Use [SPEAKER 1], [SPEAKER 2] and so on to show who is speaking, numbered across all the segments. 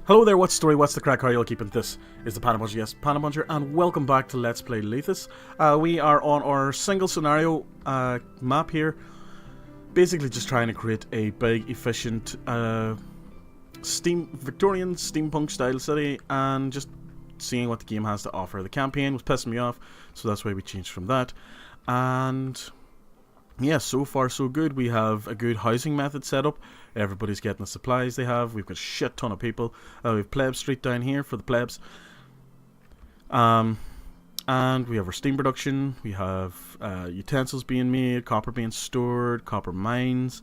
[SPEAKER 1] Hello there, what's the story, what's the crack, how are you all keeping? This is the ThePandaPuncher, yes, ThePandaPuncher, and welcome back to Let's Play Lethis. We are on our single scenario map here, basically just trying to create a big, efficient, Victorian steampunk style city, and just seeing what the game has to offer. The campaign was pissing me off, so that's why we changed from that. And yeah, so far so good. We have a good housing method set up. Everybody's getting the supplies they have. We've got a shit ton of people. We have Pleb Street down here for the plebs. And we have our steam production. We have utensils being made, copper being stored, copper mines.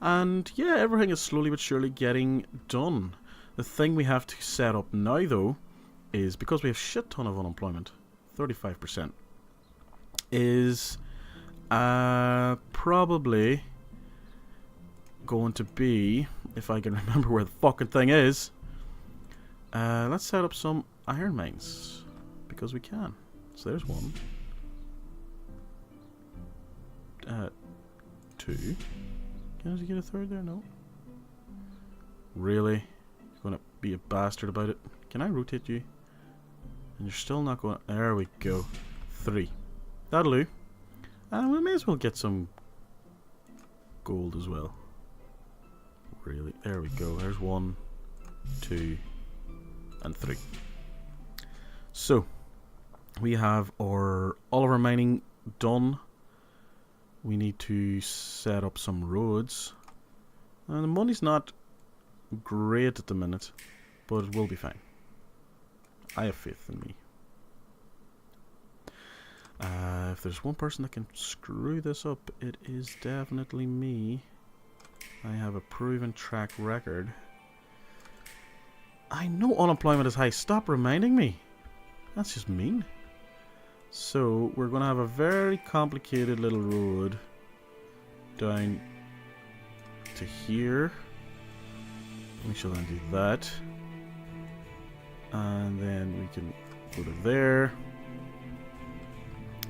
[SPEAKER 1] And yeah, everything is slowly but surely getting done. The thing we have to set up now, though, is because we have a shit ton of unemployment, 35%, is probably going to be, if I can remember where the fucking thing is, let's set up some iron mines, because we can. So there's one. Two. Can I get a third there? No. Really? You're gonna be a bastard about it? Can I rotate you? And you're still not going. There we go. 3. That'll do. And we may as well get some gold as well. Really? There we go. There's 1, 2, and 3. So we have all of our mining done. We need to set up some roads. And the money's not great at the minute, but it will be fine. I have faith in me. If there's one person that can screw this up, it is definitely me. I have a proven track record. I know unemployment is high. Stop reminding me. That's just mean. So we're going to have a very complicated little road down to here. We shall then do that. And then we can go to there.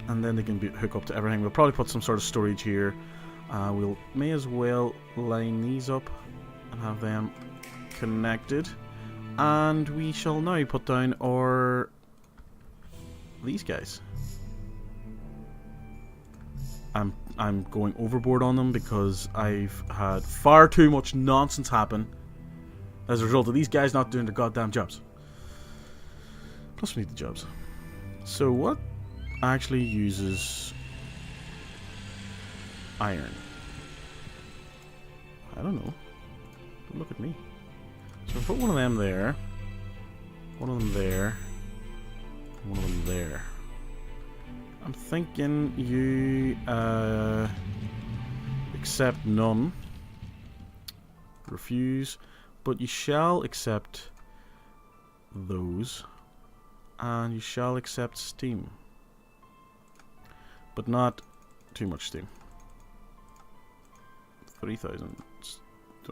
[SPEAKER 1] And then they can hook up to everything. We'll probably put some sort of storage here. We'll may as well line these up and have them connected. And we shall now put down these guys. I'm going overboard on them because I've had far too much nonsense happen as a result of these guys not doing their goddamn jobs. Plus we need the jobs. So what actually uses iron? I don't know. Don't look at me. So we'll put one of them there. One of them there. One of them there. I'm thinking you accept none. Refuse. But you shall accept those. And you shall accept steam. But not too much steam. 3,000.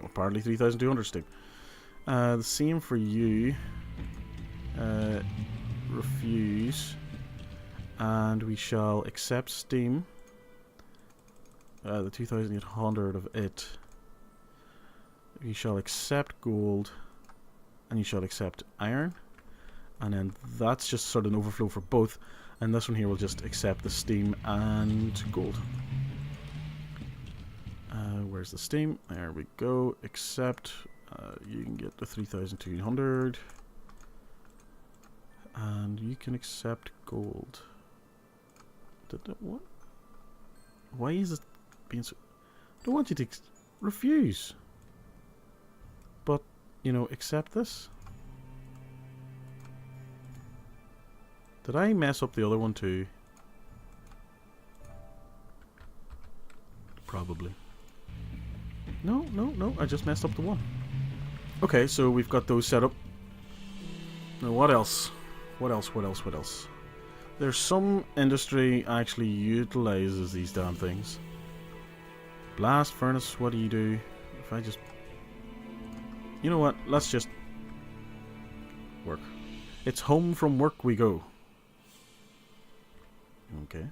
[SPEAKER 1] Apparently 3,200 steam. The same for you. Refuse. And we shall accept steam. The 2,800 of it. You shall accept gold. And you shall accept iron. And then that's just sort of an overflow for both. And this one here will just accept the steam and gold. Where's the steam? There we go. Accept. You can get the 3,200. And you can accept gold. What? Why is it being so... I don't want you to refuse. But, you know, accept this. Did I mess up the other one too? Probably. No, I just messed up the one. Okay, so we've got those set up. Now what else? What else? There's some industry actually utilizes these damn things. Blast furnace, what do you do? If I just... You know what? Let's just... work. It's home from work we go. Okay.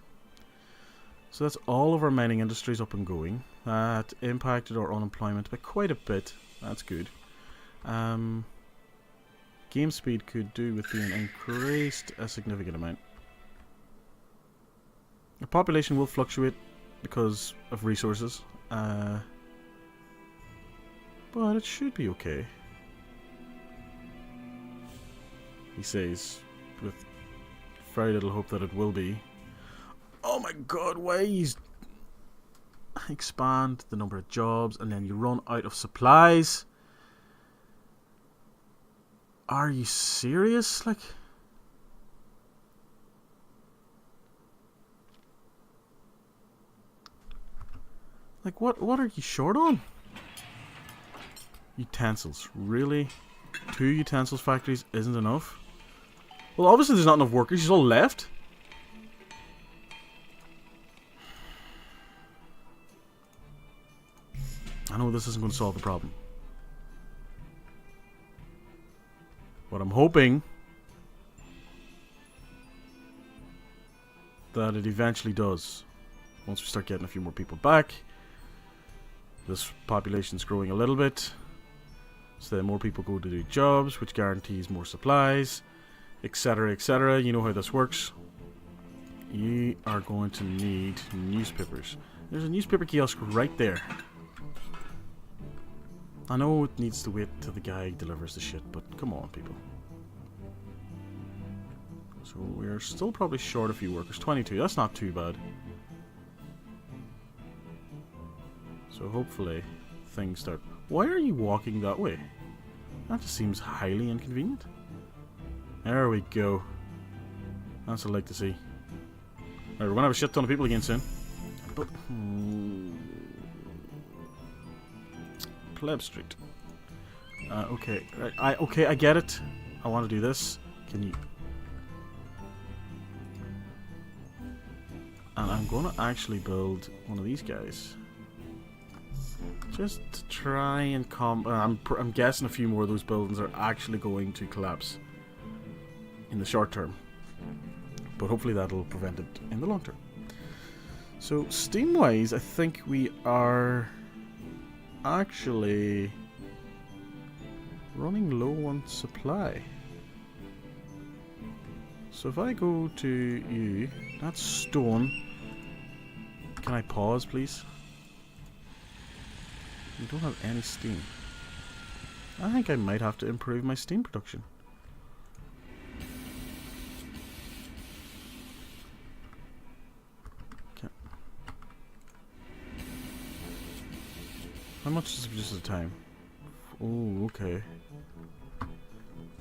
[SPEAKER 1] So that's all of our mining industries up and going. That impacted our unemployment by quite a bit. That's good. game speed could do with being increased a significant amount. The population will fluctuate because of resources, but it should be okay. He says, with very little hope that it will be. Oh my god, why is... Expand the number of jobs and then you run out of supplies? Are you serious? Like... what are you short on? Utensils. Really? 2 utensils factories isn't enough? Well, obviously there's not enough workers. He's all left. I know this isn't going to solve the problem. But I'm hoping that it eventually does. Once we start getting a few more people back. This population's growing a little bit. So then more people go to do jobs, which guarantees more supplies, etc., etc. You know how this works. You are going to need newspapers. There's a newspaper kiosk right there. I know it needs to wait till the guy delivers the shit, but come on, people. So we're still probably short a few workers. 22, that's not too bad. So hopefully things start... Why are you walking that way? That just seems highly inconvenient. There we go. That's what I like to see. Alright, we're gonna have a shit ton of people again soon. But... Pleb Street. Okay. Okay, I get it. I want to do this. Can you... And I'm gonna actually build one of these guys. Just to try and I'm guessing a few more of those buildings are actually going to collapse in the short term. But hopefully that'll prevent it in the long term. So, Steam-wise, I think we are actually running low on supply. So if I go to you, that's stone. Can I pause, please? We don't have any steam. I think I might have to improve my steam production. Okay. How much is it just the time? Oh, okay.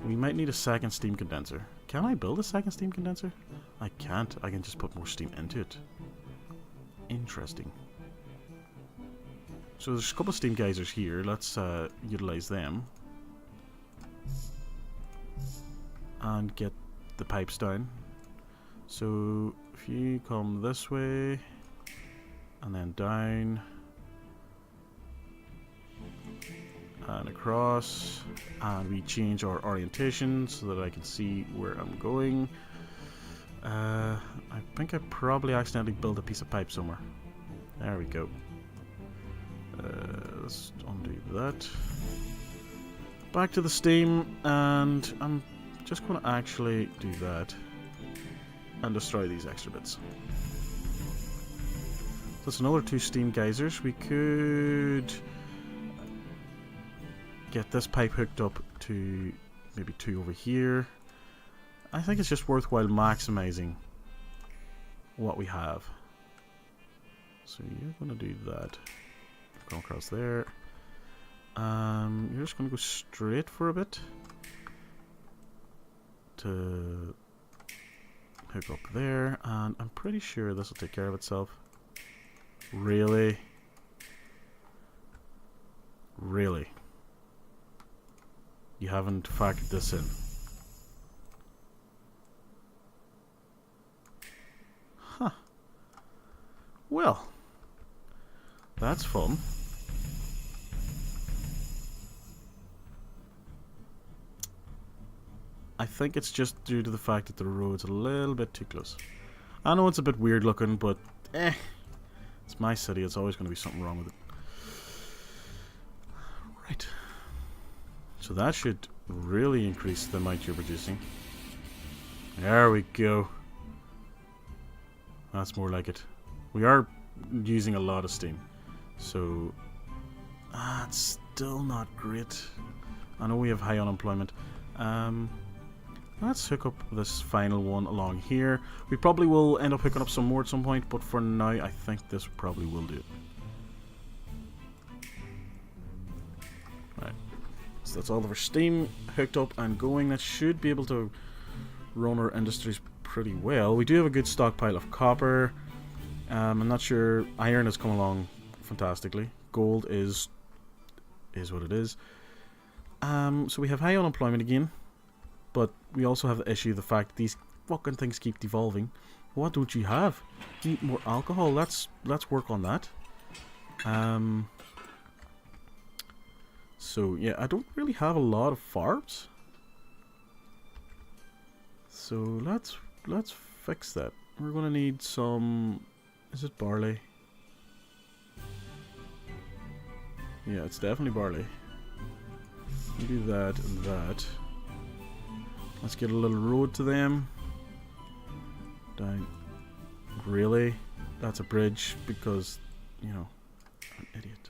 [SPEAKER 1] We might need a second steam condenser. Can I build a second steam condenser? I can't. I can just put more steam into it. Interesting. So there's a couple of steam geysers here. Let's utilize them. And get the pipes down. So if you come this way and then down and across, and we change our orientation so that I can see where I'm going. I think I probably accidentally built a piece of pipe somewhere. There we go. Let's undo that. Back to the steam, and I'm just going to actually do that and destroy these extra bits. That's another 2 steam geysers. We could get this pipe hooked up to maybe 2 over here. I think it's just worthwhile maximizing what we have. So you're going to do that. Come across there. You're just going to go straight for a bit to hook up there, and I'm pretty sure this will take care of itself. Really? Really? You haven't factored this in? Huh. Well, that's fun. I think it's just due to the fact that the road's a little bit too close. I know it's a bit weird looking, but it's my city. It's always going to be something wrong with it. Right. So that should really increase the amount you're producing. There we go. That's more like it. We are using a lot of steam. So, it's still not great. I know we have high unemployment. Let's hook up this final one along here. We probably will end up hooking up some more at some point, but for now, I think this probably will do it. Right. So that's all of our steam hooked up and going. That should be able to run our industries pretty well. We do have a good stockpile of copper. I'm not sure. Iron has come along fantastically. Gold is what it is. So we have high unemployment again, but we also have the issue of the fact that these fucking things keep devolving. What don't you have? You need more alcohol. Let's work on that. So yeah, I don't really have a lot of farms. So let's fix that. We're gonna need some. Is it barley? Yeah, it's definitely barley. We do that and that. Let's get a little road to them. Down. Really? That's a bridge because, you know, I'm an idiot.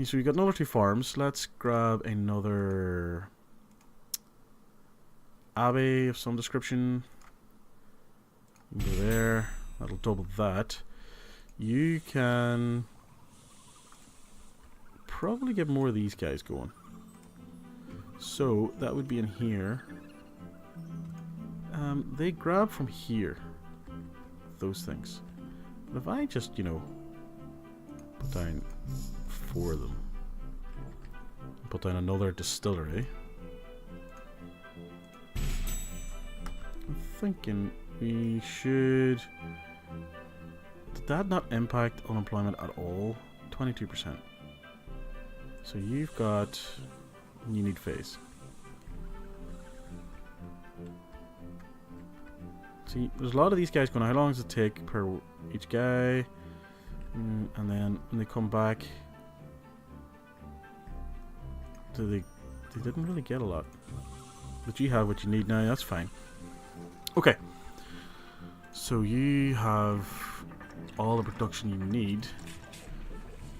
[SPEAKER 1] So we got another 2 farms. Let's grab another abbey of some description. Go there. That'll double that. You can probably get more of these guys going. So that would be in here. They grab from here. Those things. But if I just, you know, put down 4 of them. Put down another distillery. I'm thinking we should... Did that not impact unemployment at all? 22%. So you've got... You need phase. See, there's a lot of these guys going. How long does it take per each guy? And then when they come back... They didn't really get a lot. But you have what you need now, that's fine. Okay. So you have all the production you need.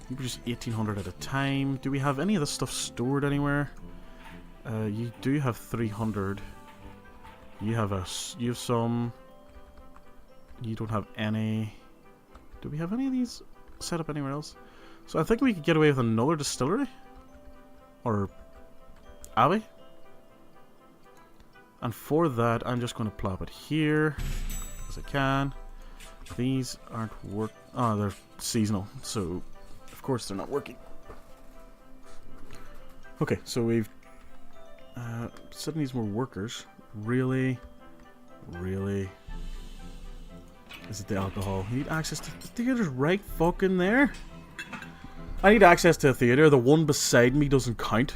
[SPEAKER 1] You produce 1800 at a time. Do we have any of this stuff stored anywhere? You do have 300. You have some. You don't have any. Do we have any of these set up anywhere else? So I think we could get away with another distillery. Or abbey. And for that, I'm just going to plop it here as I can. These aren't work. Oh, they're seasonal, so of course they're not working. Okay, so we've suddenly needs more workers. Really, really. Is it the alcohol? I need access to the theater's right fucking there. I need access to a theater. The one beside me doesn't count.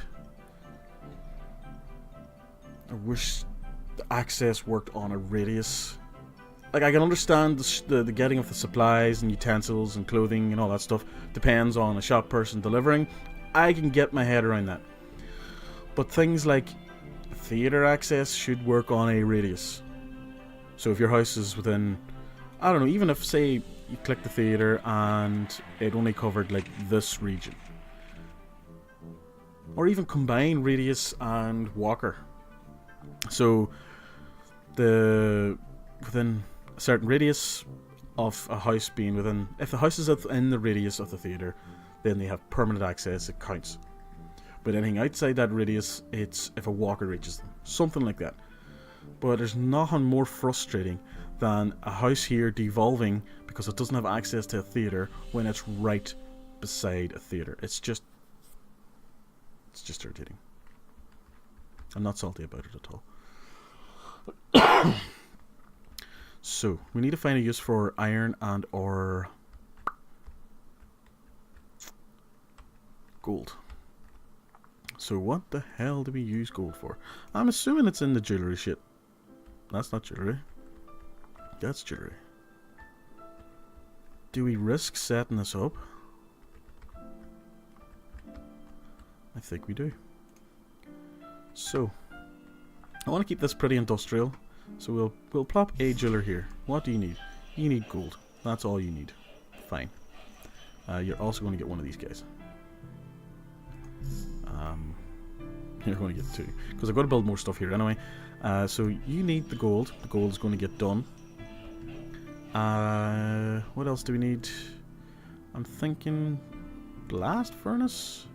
[SPEAKER 1] I wish the access worked on a radius. Like, I can understand the getting of the supplies and utensils and clothing and all that stuff depends on a shop person delivering. I can get my head around that. But things like theater access should work on a radius. So if your house is within, I don't know, even if, say, you click the theater and it only covered, like, this region. Or even combine radius and walker. So, within a certain radius of a house being within... If the house is within the radius of the theater, then they have permanent access, it counts. But anything outside that radius, it's if a walker reaches them. Something like that. But there's nothing more frustrating than a house here devolving because it doesn't have access to a theater when it's right beside a theater. It's just irritating. I'm not salty about it at all. So, we need to find a use for iron and or gold. So what the hell do we use gold for? I'm assuming it's in the jewelry shit. That's not jewelry. That's jewelry. Do we risk setting this up? I think we do. So, I want to keep this pretty industrial. So we'll plop a jeweler here. What do you need? You need gold. That's all you need. Fine. You're also going to get one of these guys. You're going to get two. Because I've got to build more stuff here anyway. So you need the gold. The gold is going to get done. What else do we need? I'm thinking blast furnace.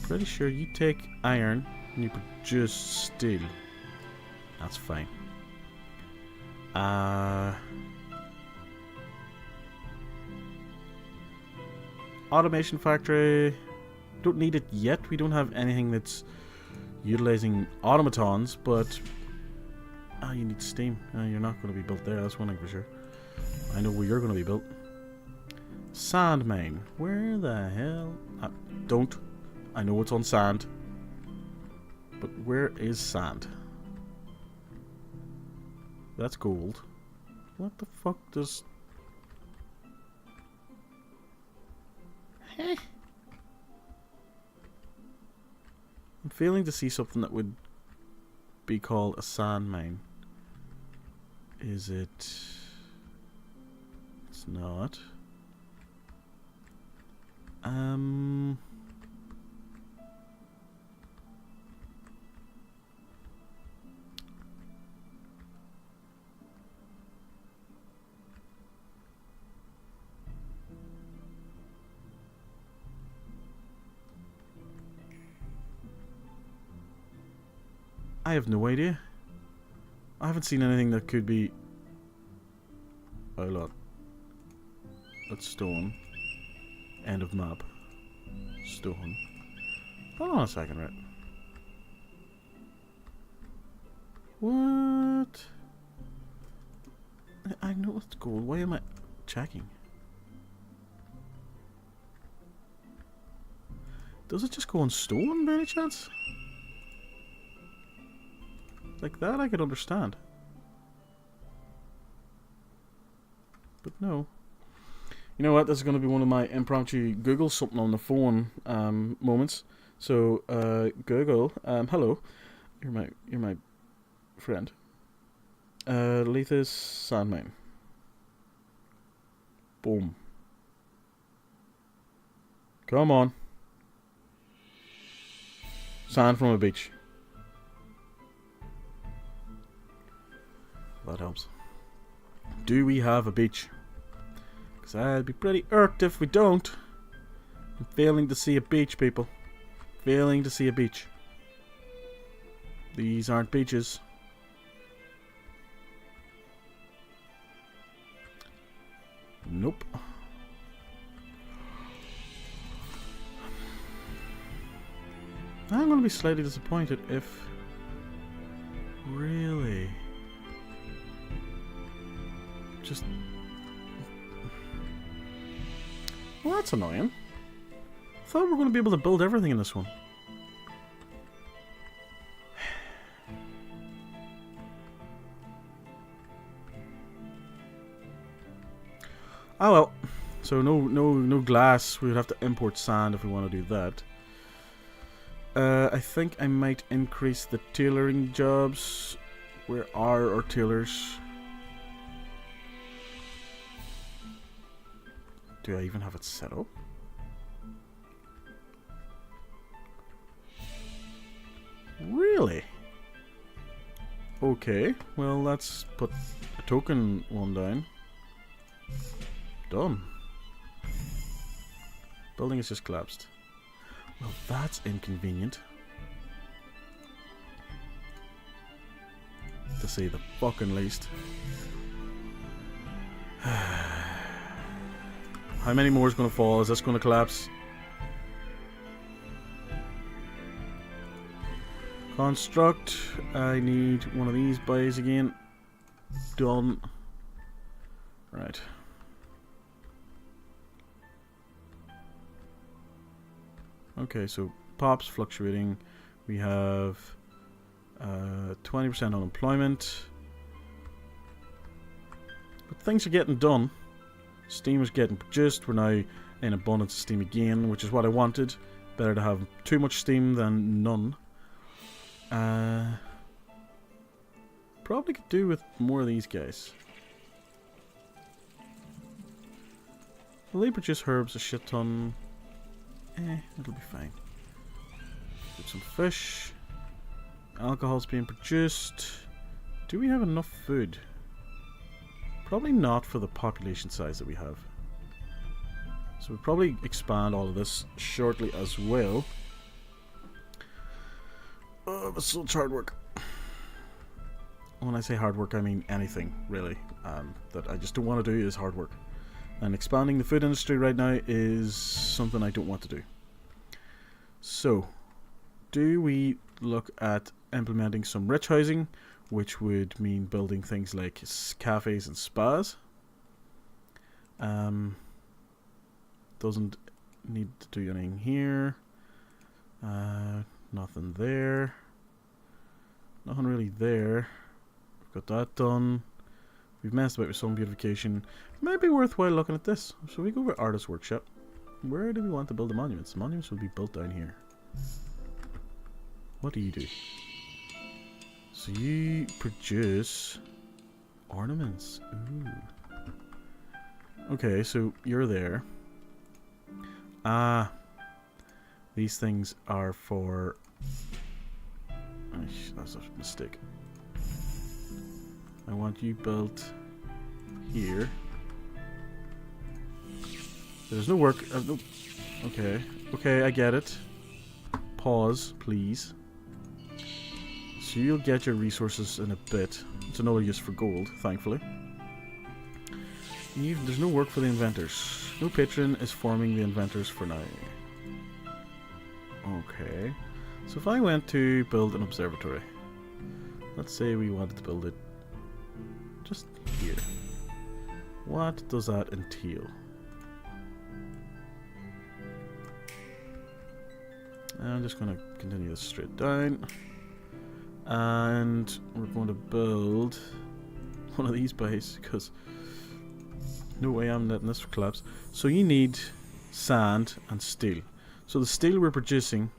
[SPEAKER 1] Pretty sure you take iron and you produce steel. That's fine. Automation factory. Don't need it yet. We don't have anything that's utilizing automatons, but you need steam. You're not going to be built there. That's one thing for sure. I know where you're going to be built. Sand mine. Where the hell? Don't. I know it's on sand. But where is sand? That's gold. What the fuck does... Heh. I'm failing to see something that would be called a sand mine. Is it... It's not. I have no idea. I haven't seen anything that could be... Oh, look. That's stone. End of map. Stone. Hold on a second, right? What? I know it's gold. Why am I checking? Does it just go on stone by any chance? Like that I could understand. But no. You know what? This is going to be one of my impromptu Google something on the phone moments. So, Google, hello. You're my friend. Lethis Sandmine. Boom. Come on. Sand from a beach. That helps. Do we have a beach? Because I'd be pretty irked if we don't. I'm failing to see a beach, people. Failing to see a beach. These aren't beaches. Nope. I'm going to be slightly disappointed if... Really? Just... Well, that's annoying. I thought we were going to be able to build everything in this one. Oh well. So no glass. We would have to import sand if we want to do that. I think I might increase the tailoring jobs. Where are our tailors? Do I even have it set up? Really? Okay, well let's put a token one down. Done. Building has just collapsed. Well, that's inconvenient. To say the fucking least. How many more is going to fall? Is this going to collapse? Construct. I need one of these buys again. Done. Right. Okay, so pops fluctuating. We have 20% unemployment. But things are getting done. Steam is getting produced. We're now in abundance of steam again, which is what I wanted. Better to have too much steam than none. Probably could do with more of these guys. Will they produce herbs a shit ton? It'll be fine. Get some fish. Alcohol's being produced. Do we have enough food? Probably not for the population size that we have. So we'll probably expand all of this shortly as well. But still hard work. When I say hard work, I mean anything, really. That I just don't want to do is hard work. And expanding the food industry right now is something I don't want to do. So, do we look at implementing some rich housing, which would mean building things like cafes and spas? Doesn't need to do anything here. Nothing there. Nothing really there. We've got that done. We've messed about with some beautification. It might be worthwhile looking at this. So we go over Artist Workshop. Where do we want to build the monuments? The monuments will be built down here. What do you do? So you produce ornaments. Ooh. Okay, so you're there. These things are for... that's a mistake. I want you built here. There's no work. No. Okay. Okay, I get it. Pause, please. So you'll get your resources in a bit. It's another use for gold, thankfully. There's no work for the inventors. No patron is forming the inventors for now. Okay. So if I went to build an observatory. Let's say we wanted to build it just here. What does that entail? I'm just going to continue this straight down. And we're going to build one of these bays because no way I'm letting this collapse. So you need sand and steel. So the steel we're producing,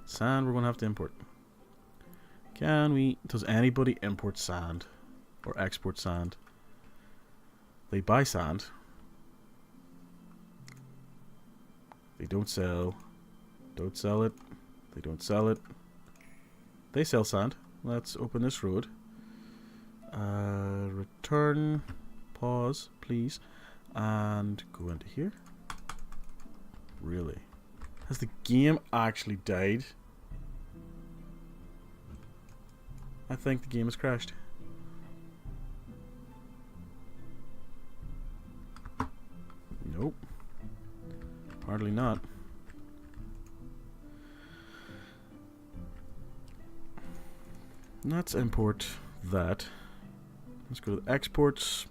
[SPEAKER 1] sand we're going to have to import. Can we? Does anybody import sand or export sand? They buy sand. They don't sell. Don't sell it. They don't sell it. They sell sand. Let's open this road. Return. Pause, please. And go into here. Really? Has the game actually died? I think the game has crashed. Nope. Hardly not. Let's import that. Let's go to the exports.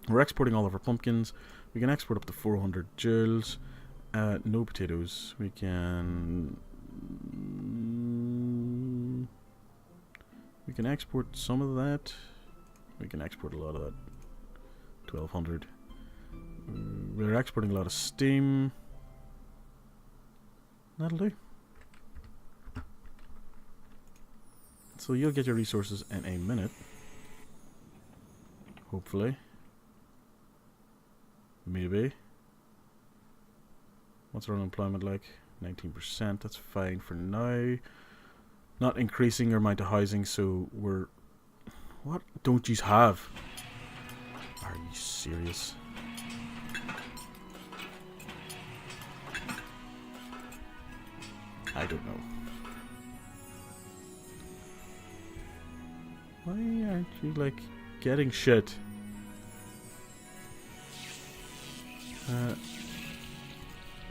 [SPEAKER 1] We're exporting all of our pumpkins. We can export up to 400 joules. No potatoes. We can export some of that. We can export a lot of that. 1200. We're exporting a lot of steam. That'll do. So you'll get your resources in a minute. Hopefully. Maybe. What's our unemployment like? 19%. That's fine for now. Not increasing our amount of housing, so we're... What don't you have? Are you serious? I don't know. Why aren't you, like, getting shit? I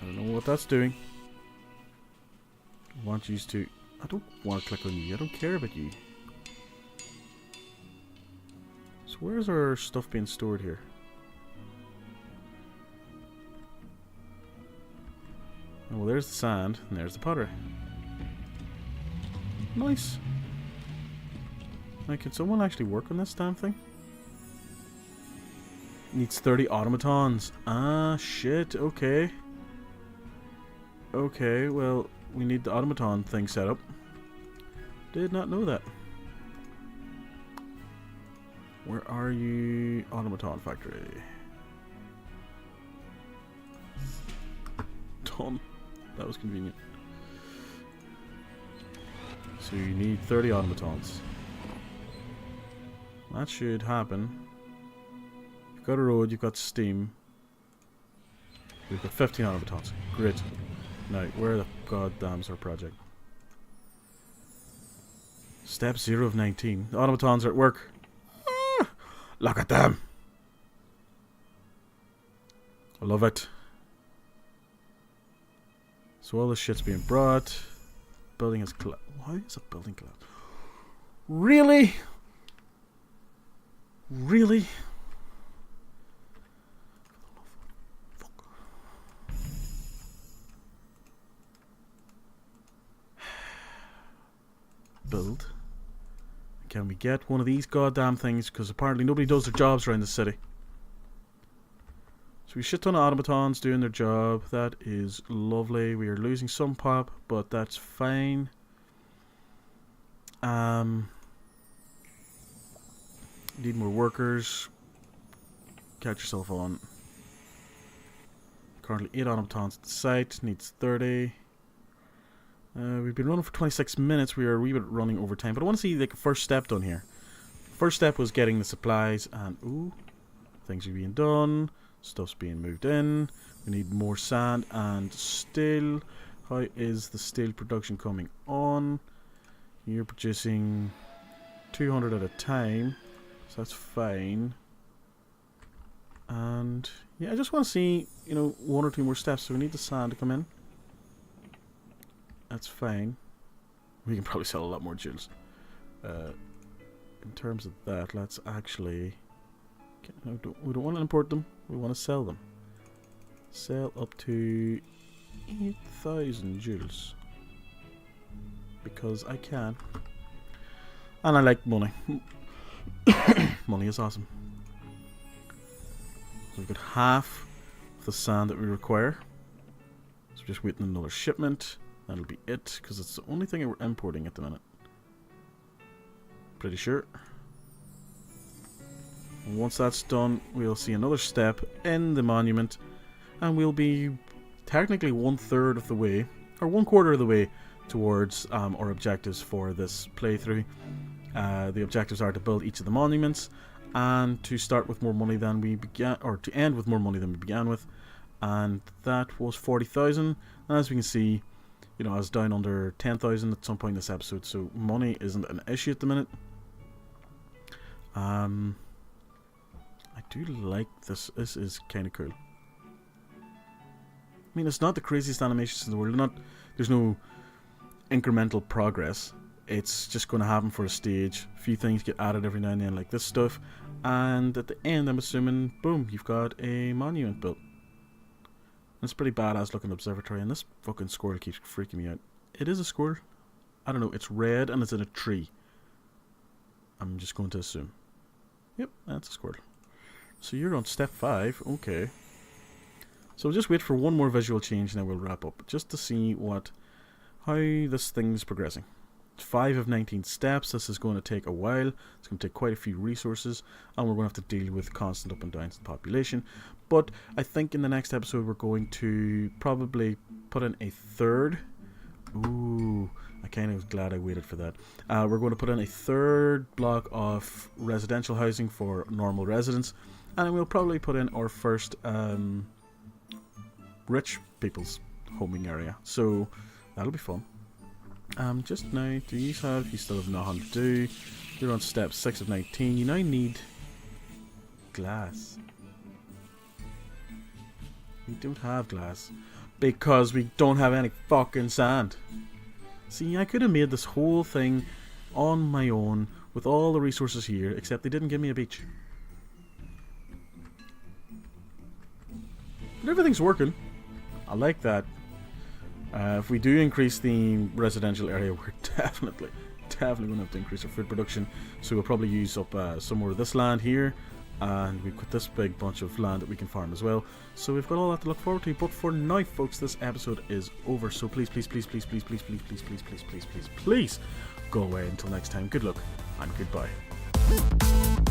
[SPEAKER 1] don't know what that's doing. I want you to... I don't want to click on you. I don't care about you. So where's our stuff being stored here? Oh, well, there's the sand, and there's the pottery. Nice. Now, can someone actually work on this damn thing? Needs 30 automatons. Ah, shit, okay. Okay, well, we need the automaton thing set up. Did not know that. Where are you, automaton factory? Done. That was convenient. So you need 30 automatons. That should happen. You've got a road, you've got steam. We've got 15 automatons. Great. Now, where the goddamn's our project? Step 0 of 19. The automatons are at work. Ah, look at them! I love it. So all this shit's being brought. Building is collapsed. Why is a building collapsed? Really? Really? Fuck. Build. Can we get one of these goddamn things? Because apparently nobody does their jobs around the city. So we shit ton of automatons doing their job. That is lovely. We are losing some pop, but that's fine. Need more workers. Catch yourself on. Currently 8 automatons at the site. Needs 30. We've been running for 26 minutes. We are a wee bit running over time, but I want to see like a first step done here. First step was getting the supplies, and ooh, things are being done. Stuff's being moved in. We need more sand and steel. How is the steel production coming on? You're producing 200 at a time, so that's fine. And yeah, I just want to see, you know, 1 or 2 more steps. So we need the sand to come in. That's fine. We can probably sell a lot more jewels. In terms of that, let's actually... we don't want to import them. We want to sell them. Sell up to 8,000 jewels. Because I can. And I like money. Money is awesome. So we've got half of the sand that we require. So we're just waiting another shipment. That'll be it, because it's the only thing we're importing at the minute. Pretty sure. And once that's done, we'll see another step in the monument, and we'll be technically 1/3 of the way, or 1/4 of the way towards our objectives for this playthrough. The objectives are to build each of the monuments, and to start with more money than we began, or to end with more money than we began with, and that was 40,000. And as we can see, you know, I was down under 10,000 at some point in this episode, so money isn't an issue at the minute. I do like this. This is kind of cool. I mean, it's not the craziest animations in the world. There's no incremental progress. It's just going to happen for a stage. A few things get added every now and then, like this stuff. And at the end, I'm assuming, boom, you've got a monument built. It's a pretty badass looking observatory, and this fucking squirrel keeps freaking me out. It is a squirrel. I don't know, it's red and it's in a tree. I'm just going to assume. Yep, that's a squirrel. So you're on step 5, okay. So we'll just wait for one more visual change and then we'll wrap up. Just to see how this thing's progressing. 5 of 19 steps. This is going to take a while. It's going to take quite a few resources, and we're going to have to deal with constant up and downs in the population. But I think in the next episode we're going to probably put in a third. Ooh, I kind of was glad I waited for that. We're going to put in a third block of residential housing for normal residents, and we'll probably put in our first rich people's homing area. So that'll be fun. Just now, you still have nothing to do. You're on step 6 of 19. You now need glass. We don't have glass because we don't have any fucking sand. See, I could have made this whole thing on my own with all the resources here, except they didn't give me a beach. But everything's working. I like that. If we do increase the residential area, we're definitely going to have to increase our food production. So we'll probably use up some more of this land here, and we've got this big bunch of land that we can farm as well. So we've got all that to look forward to. But for now, folks, this episode is over. So please, please, please, please, please, please, please, please, please, please, please, please, please, go away until next time. Good luck and goodbye.